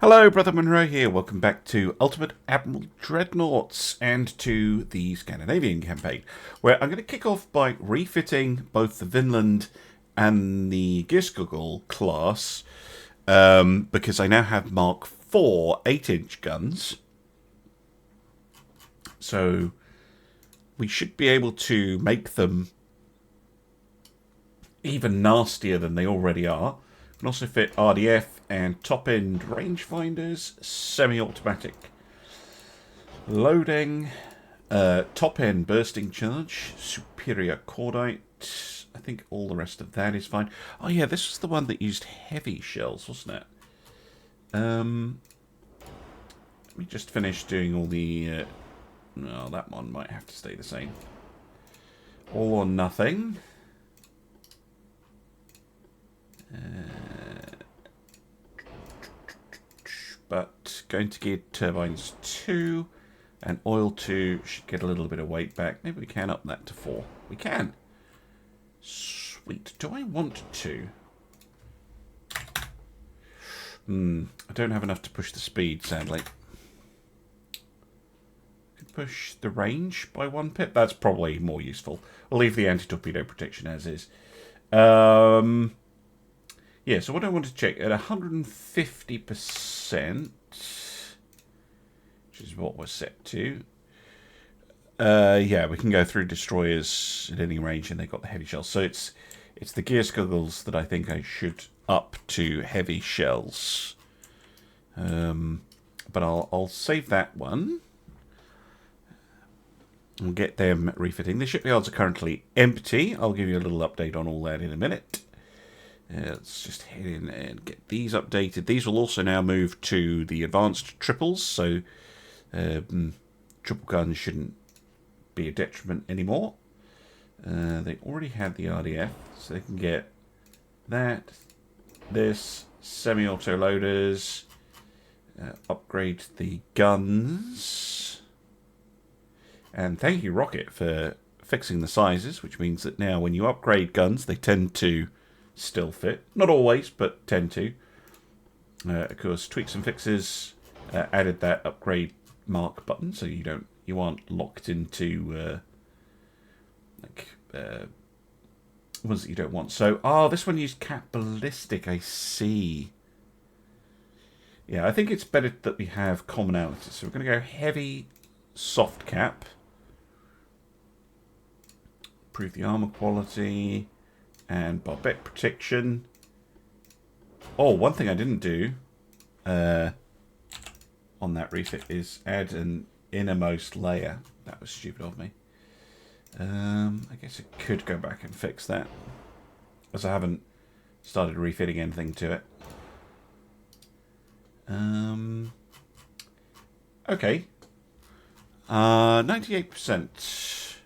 Hello, Brother Monroe here. Welcome back to Ultimate Admiral Dreadnoughts and to the Scandinavian campaign, where I'm going to kick off by refitting both the Vinland and the Gearskugel class, because I now have Mark IV 8-inch guns. So we should be able to make them even nastier than they already are. Can also fit RDF and top-end rangefinders, semi-automatic loading, top-end bursting charge, superior cordite. I think all the rest of that is fine. Oh yeah, this was the one that used heavy shells, wasn't it? Let me just finish doing all the... no, that one might have to stay the same. All or nothing. But going to geared turbines 2 and oil 2 should get a little bit of weight back. Maybe we can up that to 4. We can. Sweet. Do I want to? I don't have enough to push the speed, sadly. Could push the range by 1 pip. That's probably more useful. We'll leave the anti-torpedo protection as is. Yeah, so what I want to check, at 150%, which is what we're set to, yeah, we can go through destroyers at any range, and they've got the heavy shells. So it's the Gearskugels that I think I should up to heavy shells. But I'll save that one. We'll get them refitting. The shipyards are currently empty. I'll give you a little update on all that in a minute. Let's just head in and get these updated. These will also now move to the advanced triples, so triple guns shouldn't be a detriment anymore. They already had the RDF, so they can get that, this, semi-auto loaders, upgrade the guns, and thank you, Rocket, for fixing the sizes, which means that now when you upgrade guns, they tend to still fit. Not always, but tend to. Of course, tweaks and fixes, added that upgrade mark button, so you aren't locked into ones that you don't want. So, this one used cap ballistic. I see. Yeah, I think it's better that we have commonality. So we're going to go heavy, soft cap. Improve the armor quality. And barbette protection. Oh, one thing I didn't do on that refit is add an innermost layer. That was stupid of me. I guess I could go back and fix that, as I haven't started refitting anything to it. Okay. 98%.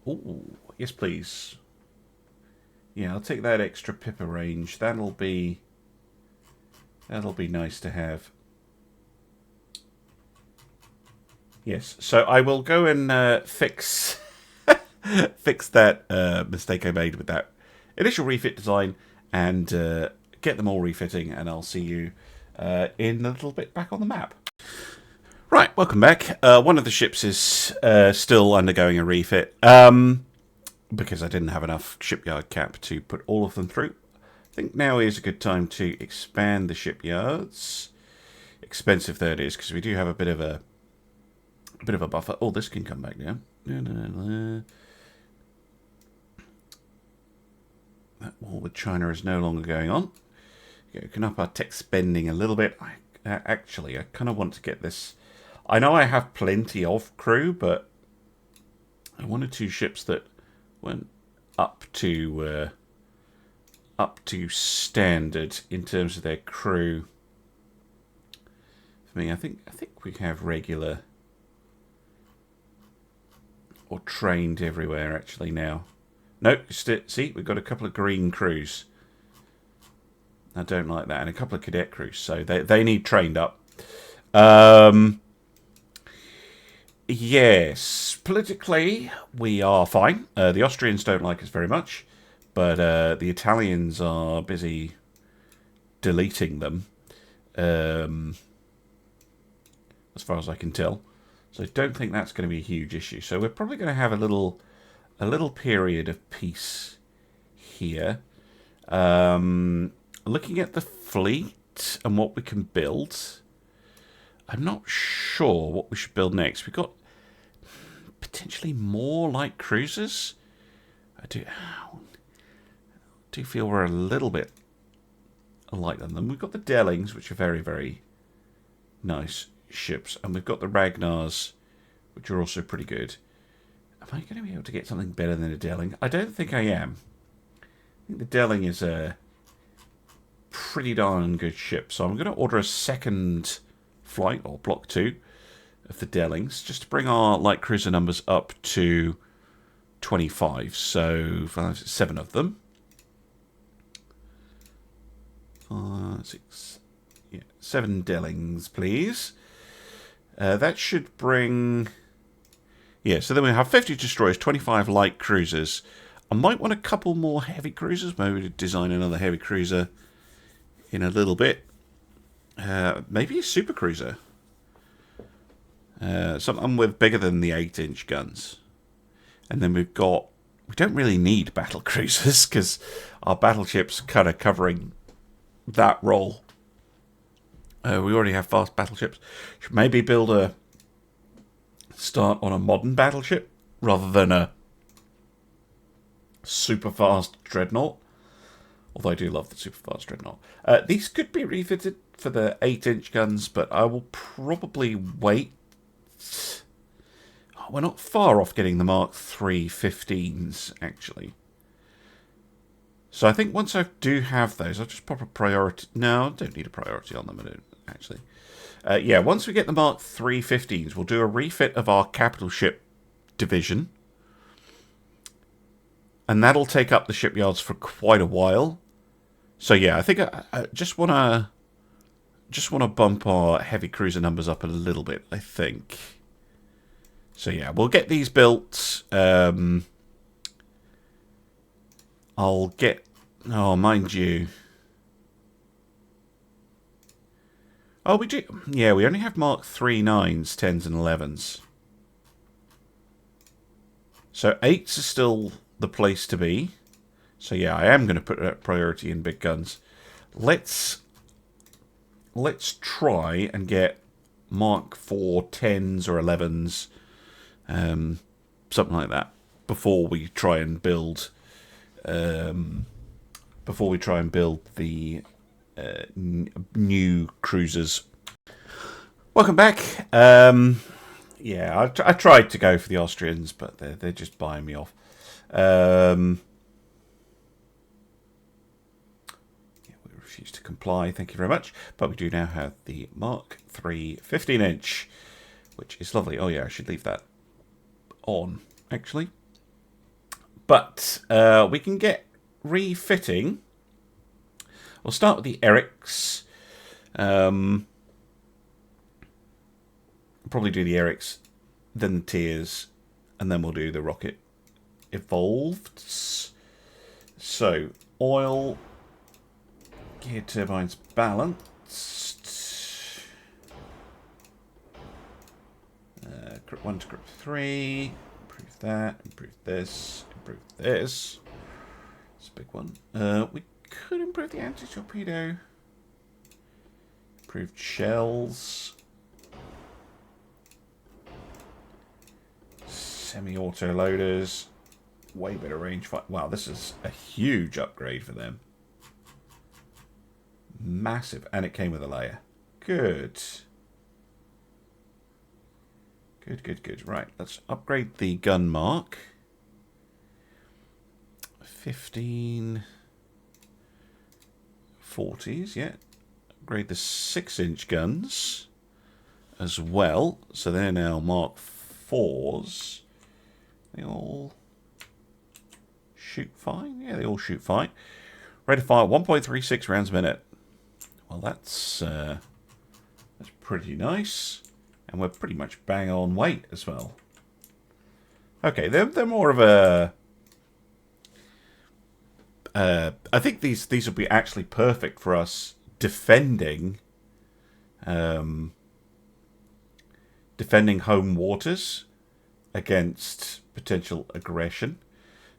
Ooh, yes please. Yeah, I'll take that extra pipper range. That'll be nice to have. Yes, so I will go and fix fix that mistake I made with that initial refit design and get them all refitting, and I'll see you in a little bit back on the map. Right, welcome back. One of the ships is still undergoing a refit. Because I didn't have enough shipyard cap to put all of them through. I think now is a good time to expand the shipyards. Expensive though it is, because we do have a bit of a buffer. Oh, this can come back now. That war with China is no longer going on. We can up our tech spending a little bit. Actually, I kind of want to get this. I know I have plenty of crew, but I wanted 2 ships that went up to standard in terms of their crew. For me, I think we have regular or trained everywhere actually now. Nope, see, we've got a couple of green crews. I don't like that, and a couple of cadet crews, so they need trained up. Yes, politically we are fine. The Austrians don't like us very much, but the Italians are busy deleting them. as far as I can tell. So I don't think that's going to be a huge issue. So we're probably going to have a little period of peace here. Looking at the fleet and what we can build, I'm not sure what we should build next. We've got potentially more light cruisers. I do feel we're a little bit light on them. We've got the Dellings, which are very, very nice ships, and we've got the Ragnars, which are also pretty good. Am I going to be able to get something better than a Delling? I don't think I am. I think the Delling is a pretty darn good ship, so I'm going to order a second flight, or block 2, of the Dellings, just to bring our light cruiser numbers up to 25. So 7 of them. 5, 6, 7 Dellings, please. That should bring... Yeah, so then we have 50 destroyers, 25 light cruisers. I might want a couple more heavy cruisers. Maybe design another heavy cruiser in a little bit. Maybe a super cruiser. Something with bigger than the 8-inch guns. And then we don't really need battle cruisers because our battleships kind of covering that role. We already have fast battleships. Should maybe start on a modern battleship rather than a super fast dreadnought. Although I do love the super fast dreadnought. These could be refitted for the 8-inch guns, but I will probably wait. We're not far off getting the Mark III 15s, actually. So I think once I do have those, I'll just pop a priority. No, I don't need a priority on them, I don't, actually. Yeah, once we get the Mark III 15s, we'll do a refit of our capital ship division. And that'll take up the shipyards for quite a while. So yeah, I think I just want to bump our heavy cruiser numbers up a little bit, I think. So yeah, we'll get these built. I'll get... Oh, mind you. Oh, we do... Yeah, we only have Mark III 9s, 10s and 11s. So 8s are still the place to be. So yeah, I am going to put a priority in big guns. Let's try and get Mark IV 10s or 11s. Something like that. Before we try and build... the new cruisers. Welcome back. Yeah, I tried to go for the Austrians, but they're just buying me off. Yeah, we refuse to comply. Thank you very much. But we do now have the Mark III 15-inch, which is lovely. Oh yeah, I should leave that on actually. But we can get refitting. We'll start with the Eriks. Probably do the Eriks, then the Tiers, and then we'll do the Rocket Evolveds. So, oil, gear turbines balanced. Grip 1 to grip 3. Improve that, improve this, improve this. It's a big one. We could improve the anti-torpedo. Improved shells. Semi-auto loaders. Way better range fight. Wow, this is a huge upgrade for them. Massive. And it came with a layer. Good. Good, good, good. Right, let's upgrade the gun mark. 15... 40s, yeah. Upgrade the 6-inch guns as well. So they're now Mark 4s. They all shoot fine. Yeah, they all shoot fine. Rate of fire 1.36 rounds a minute. Well, that's pretty nice. And we're pretty much bang on weight as well. Okay, they're more of a... I think these will be actually perfect for us defending defending home waters against potential aggression.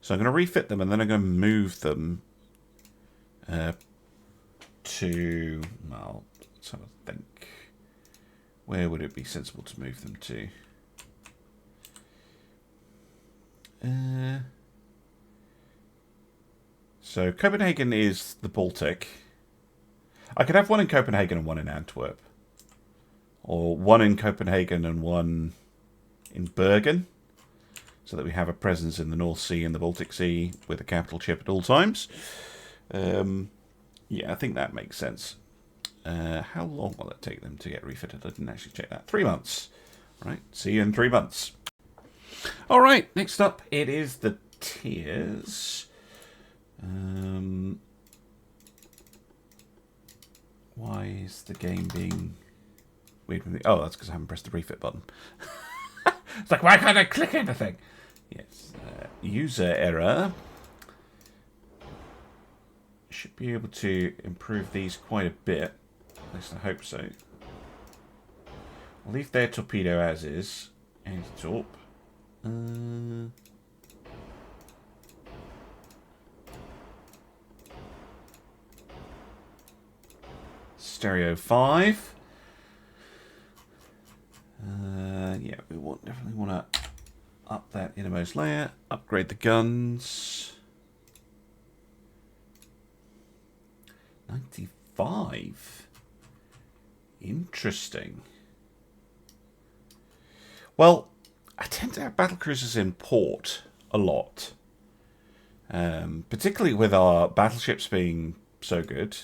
So I'm going to refit them, and then I'm going to move them to... Well, let's have a think. Where would it be sensible to move them to? So Copenhagen is the Baltic. I could have one in Copenhagen and one in Antwerp. Or one in Copenhagen and one in Bergen. So that we have a presence in the North Sea and the Baltic Sea with a capital ship at all times. Yeah, I think that makes sense. How long will it take them to get refitted? I didn't actually check that. 3 months. Right, see you in 3 months. All right, next up, it is the tiers. Why is the game being weird with me? Oh, that's because I haven't pressed the refit button. It's like, why can't I click anything? Yes, user error. Should be able to improve these quite a bit. At least I hope so. I'll leave their torpedo as is. Anti-torp. Stereo 5. Yeah, we definitely want to up that innermost layer. Upgrade the guns. 95. Interesting. Well, I tend to have battlecruisers in port a lot. Particularly with our battleships being so good.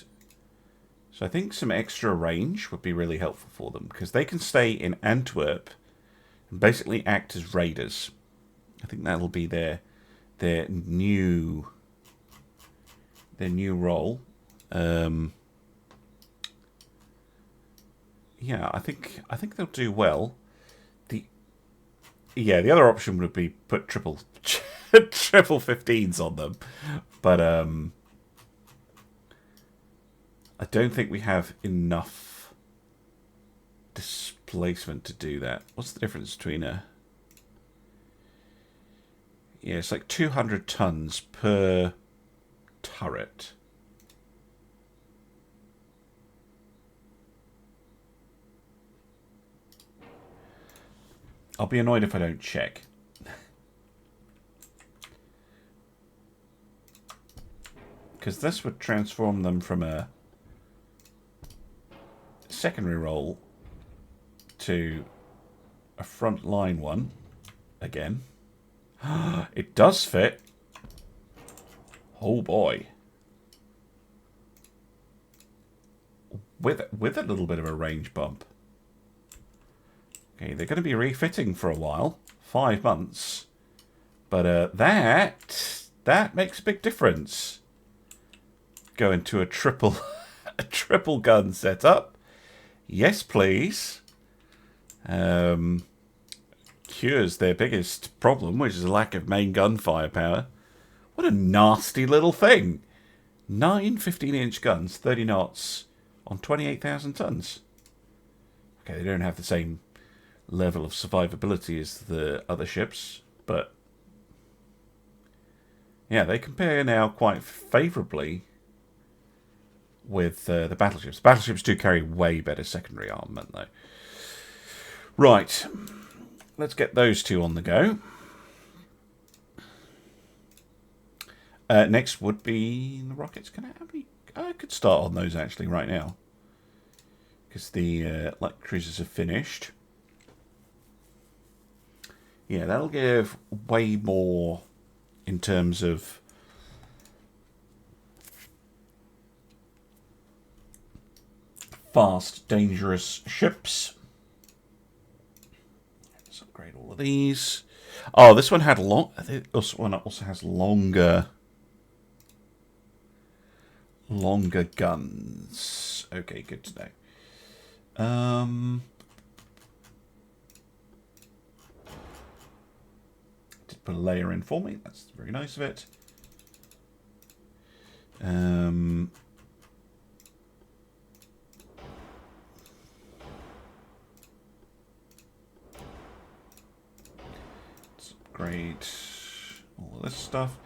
So I think some extra range would be really helpful for them, because they can stay in Antwerp and basically act as raiders. I think that'll be their new role. Yeah, I think they'll do well. The other option would be put triple 15s on them, but I don't think we have enough displacement to do that. What's the difference between a... Yeah, it's like 200 tons per turret. I'll be annoyed if I don't check. Because this would transform them from a secondary role to a front line one again. It does fit. Oh boy. With a little bit of a range bump. Okay, they're going to be refitting for a while. 5 months. But that makes a big difference. Going to a triple gun setup. Yes, please. Cures their biggest problem, which is a lack of main gun firepower. What a nasty little thing. 9 15-inch guns, 30 knots, on 28,000 tons. Okay, they don't have the same level of survivability as the other ships, but yeah, they compare now quite favourably with the battleships. Battleships do carry way better secondary armament, though. Right, let's get those two on the go. Next would be the rockets. I could start on those actually right now, because the light cruisers are finished. Yeah, that'll give way more in terms of fast, dangerous ships. Let's upgrade all of these. Oh, this one had this one also has longer guns. Okay, good to know. Did put a layer in for me. That's very nice of it. upgrade all of this stuff.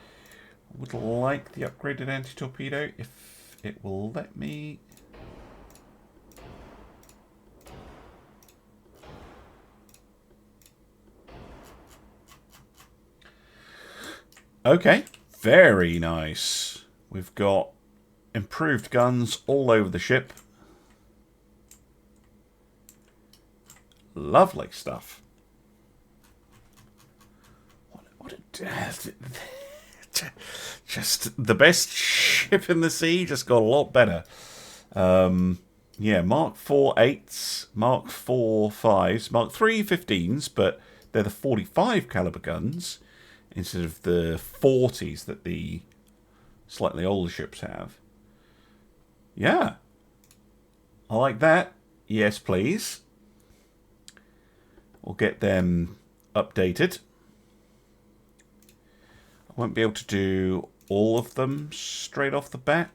I would like the upgraded anti-torpedo if it will let me. Okay, very nice. We've got improved guns all over the ship. Lovely stuff. What a just the best ship in the sea. Just got a lot better. Yeah, Mark IV 8s, Mark IV 5s, Mark III 15s, but they're the 45 caliber guns instead of the 40s that the slightly older ships have. Yeah, I like that. Yes, please. We'll get them updated. I won't be able to do all of them straight off the bat.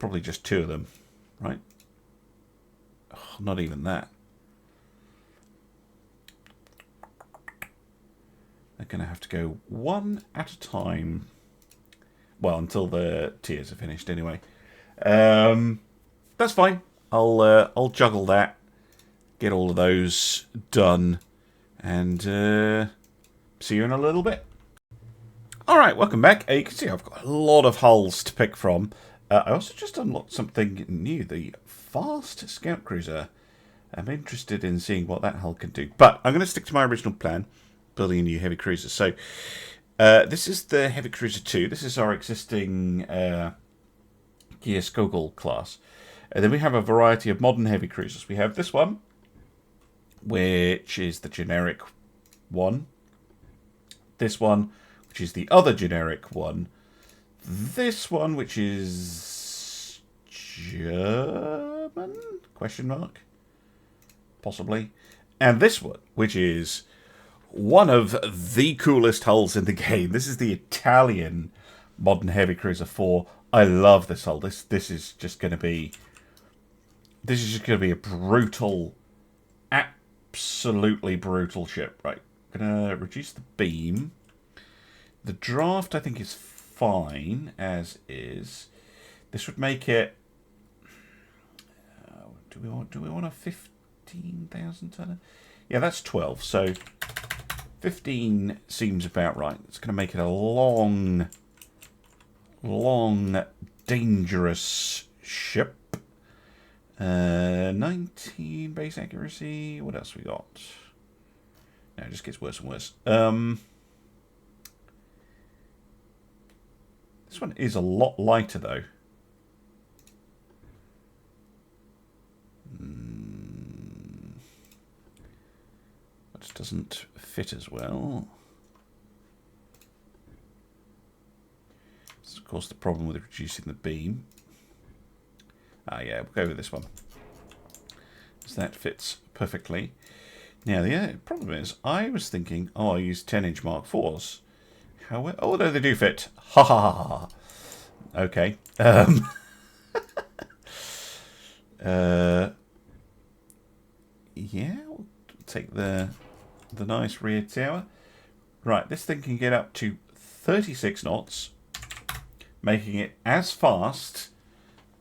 Probably just 2 of them, right? Oh, not even that. They're going to have to go one at a time. Well, until the tiers are finished anyway. That's fine. I'll juggle that. Get all of those done. And see you in a little bit. Alright, welcome back. You can see I've got a lot of hulls to pick from. I also just unlocked something new. The fast scout cruiser. I'm interested in seeing what that hull can do. But I'm going to stick to my original plan. Building a new heavy cruiser. So this is the Heavy Cruiser 2. This is our existing Skogul class. And then we have a variety of modern heavy cruisers. We have this one, which is the generic one. This one, which is the other generic one. This one, which is German? Question mark? Possibly. And this one, which is one of the coolest hulls in the game. This is the Italian modern heavy cruiser 4. I love this hull. This is just going to be. This is just going to be a brutal, absolutely brutal ship. Right, I'm gonna reduce the beam. The draft, I think, is fine as is. This would make it. Do we want a 15,000 tonner? Yeah, that's 12. So 15 seems about right. It's going to make it a long, dangerous ship. 19 base accuracy. What else we got? No, it just gets worse and worse. This one is a lot lighter, though. But doesn't fit as well. This is, of course, the problem with reducing the beam. Ah, yeah, we'll go with this one. So that fits perfectly. Now, the problem is, I was thinking, oh, I use 10-inch Mark IVs. However, oh, no, they do fit. Ha ha ha ha. Okay. Yeah, we'll take the nice rear tower. Right, this thing can get up to 36 knots, making it as fast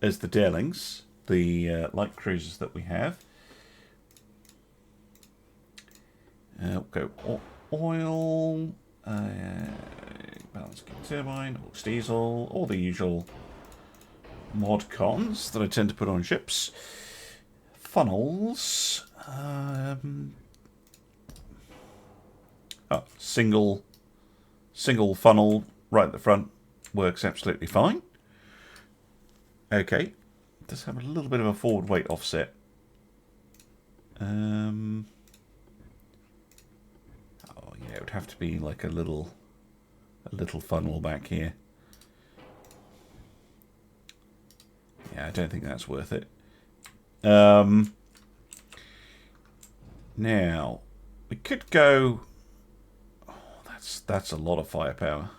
as the Darlings, the light cruisers that we have. We'll go oil, balance turbine, aux diesel, all the usual mod cons that I tend to put on ships. Funnels. Single funnel right at the front works absolutely fine. Okay, does have a little bit of a forward weight offset. Oh yeah, it would have to be like a little funnel back here. Yeah, I don't think that's worth it. Now we could go. Oh, that's a lot of firepower.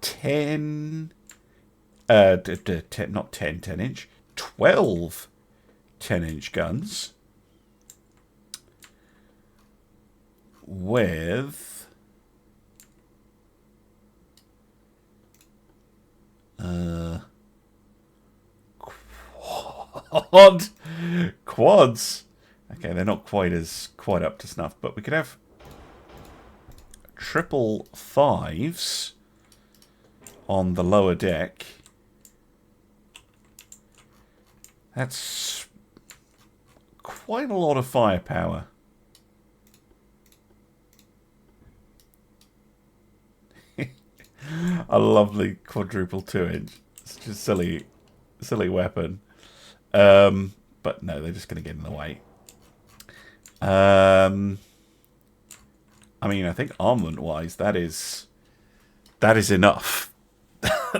10. Not 10-inch, 12 10-inch guns. with quads. Okay, they're not quite up to snuff, but we could have triple fives on the lower deck. That's quite a lot of firepower. A lovely quadruple 2-inch. It's just silly weapon. But no, they're just going to get in the way. I mean, I think armament-wise, that is enough.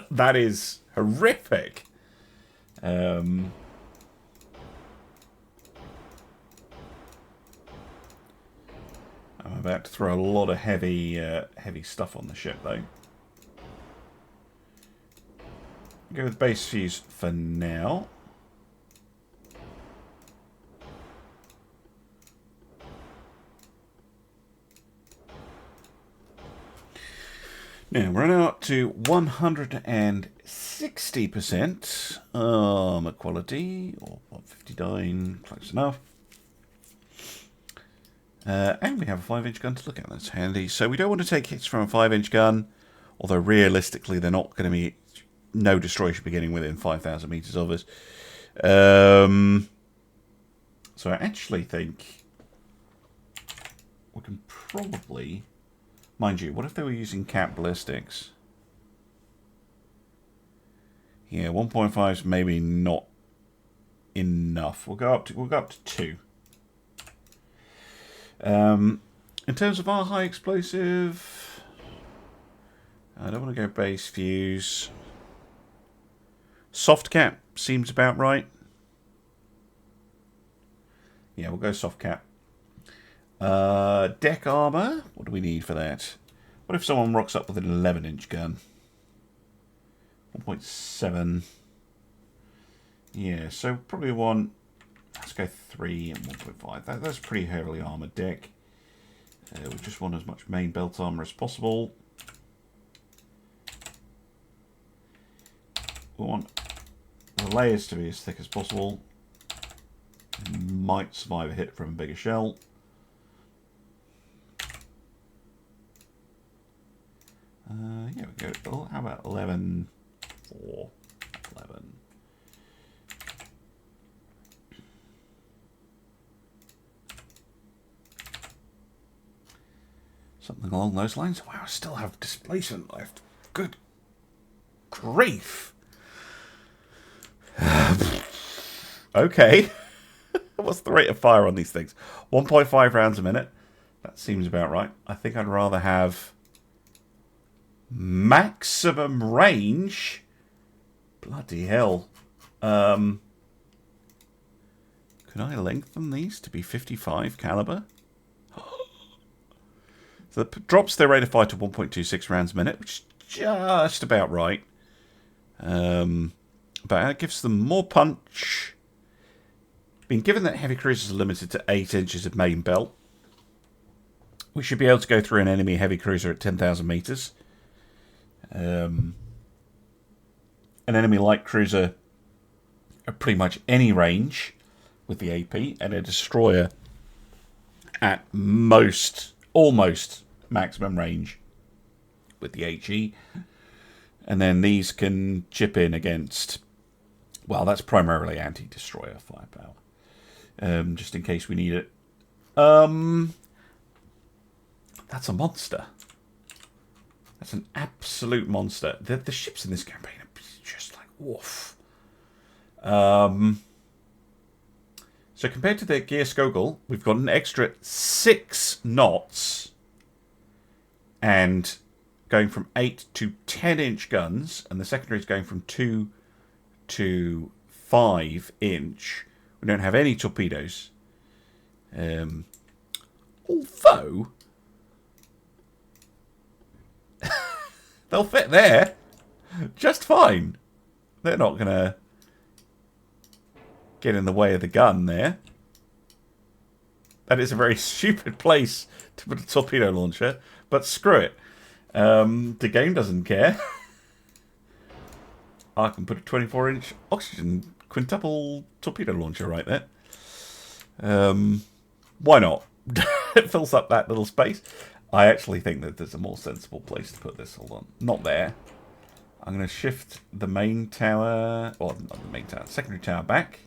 That is horrific. I'm about to throw a lot of heavy stuff on the ship, though. Go with base fuse for now. Now, we're now up to 160% armor quality, or 59, close enough. And we have a 5-inch gun to look at. That's handy. So we don't want to take hits from a 5-inch gun, although realistically they're not going to be... No destroyer should be getting within 5,000 meters of us. So I actually think we can probably... Mind you, what if they were using cap ballistics? Yeah, 1.5 is maybe not enough. We'll go up to 2. In terms of our high explosive, I don't want to go base fuse. Soft cap seems about right. Yeah, we'll go soft cap. Deck armor. What do we need for that? What if someone rocks up with an 11-inch gun? 1.7. Yeah, so probably one. Let's go 3 and 1.5. That's pretty heavily armored deck. We just want as much main belt armor as possible. We want the layers to be as thick as possible. Might survive a hit from a bigger shell. Yeah, we go. Oh, how about 11? 4, 11. Something along those lines. Wow, I still have displacement left. Good grief. Okay. What's the rate of fire on these things? 1.5 rounds a minute. That seems about right. I think I'd rather have maximum range. Bloody hell. Can I lengthen these to be 55 caliber? So that drops their rate of fire to 1.26 rounds a minute, which is just about right. But that gives them more punch. I mean, given that heavy cruisers are limited to 8 inches of main belt, we should be able to go through an enemy heavy cruiser at 10,000 meters. An enemy light cruiser at pretty much any range with the AP, and a destroyer at almost maximum range with the HE. And then these can chip in against, well, that's primarily anti-destroyer firepower. Just in case we need it. That's a monster. That's an absolute monster. The ships in this campaign are just like, woof. So compared to the Gear Skogul, we've got an extra 6 knots. And going from 8 to 10-inch guns. And the secondary is going from 2 to 5-inch. We don't have any torpedoes. Although they'll fit there just fine. They're not going to get in the way of the gun there. That is a very stupid place to put a torpedo launcher, but screw it. The game doesn't care. I can put a 24-inch oxygen quintuple torpedo launcher right there. Why not? It fills up that little space. I actually think that there's a more sensible place to put this. Hold on. Not there. I'm going to shift the main tower, or not the main tower, secondary tower back.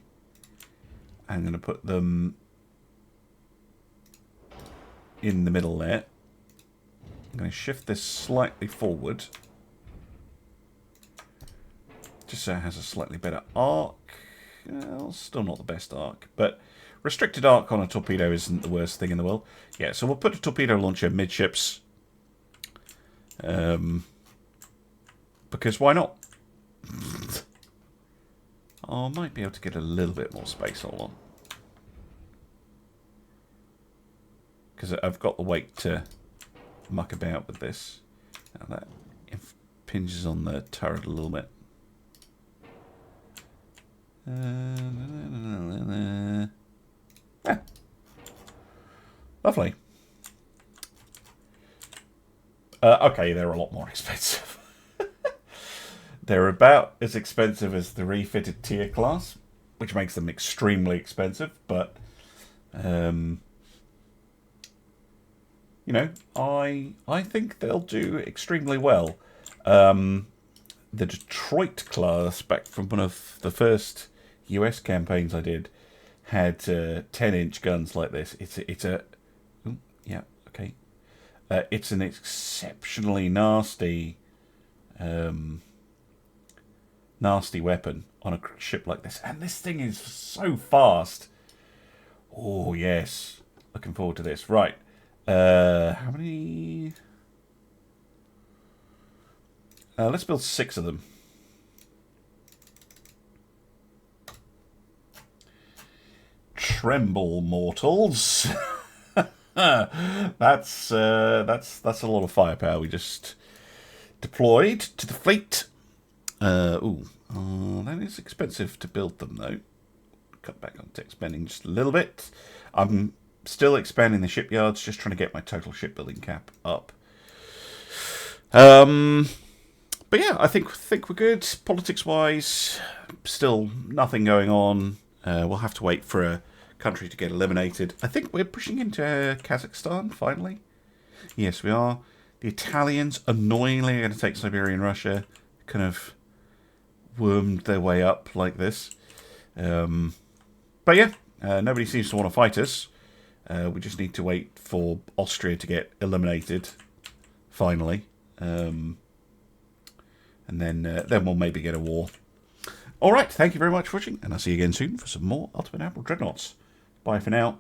I'm going to put them in the middle there. I'm going to shift this slightly forward. Just so it has a slightly better arc. Well, still not the best arc, but restricted arc on a torpedo isn't the worst thing in the world. Yeah, so we'll put a torpedo launcher midships. Because why not? I might be able to get a little bit more space. Hold on. Because I've got the weight to muck about with this. Now that impinges on the turret a little bit. Yeah. Lovely. Okay, they're a lot more expensive. They're about as expensive as the refitted tier class, which makes them extremely expensive, but you know, I think they'll do extremely well. The Detroit class, back from one of the first US campaigns I did, had 10-inch guns like this. It's a yeah, okay. It's an exceptionally nasty nasty weapon on a ship like this, and this thing is so fast. Oh yes, looking forward to this. Right, how many? Let's build 6 of them. Tremble, mortals! That's a lot of firepower we just deployed to the fleet. That is expensive to build them though. Cut back on tech spending just a little bit. I'm still expanding the shipyards, just trying to get my total shipbuilding cap up. But yeah, I think we're good. Politics-wise, still nothing going on. We'll have to wait for a country to get eliminated. I think we're pushing into Kazakhstan, finally. Yes, we are. The Italians, annoyingly, are going to take Siberia and Russia. Kind of wormed their way up like this. But yeah, nobody seems to want to fight us. We just need to wait for Austria to get eliminated, finally. And then we'll maybe get a war. Alright, thank you very much for watching, and I'll see you again soon for some more Ultimate Admiral Dreadnoughts. Bye for now.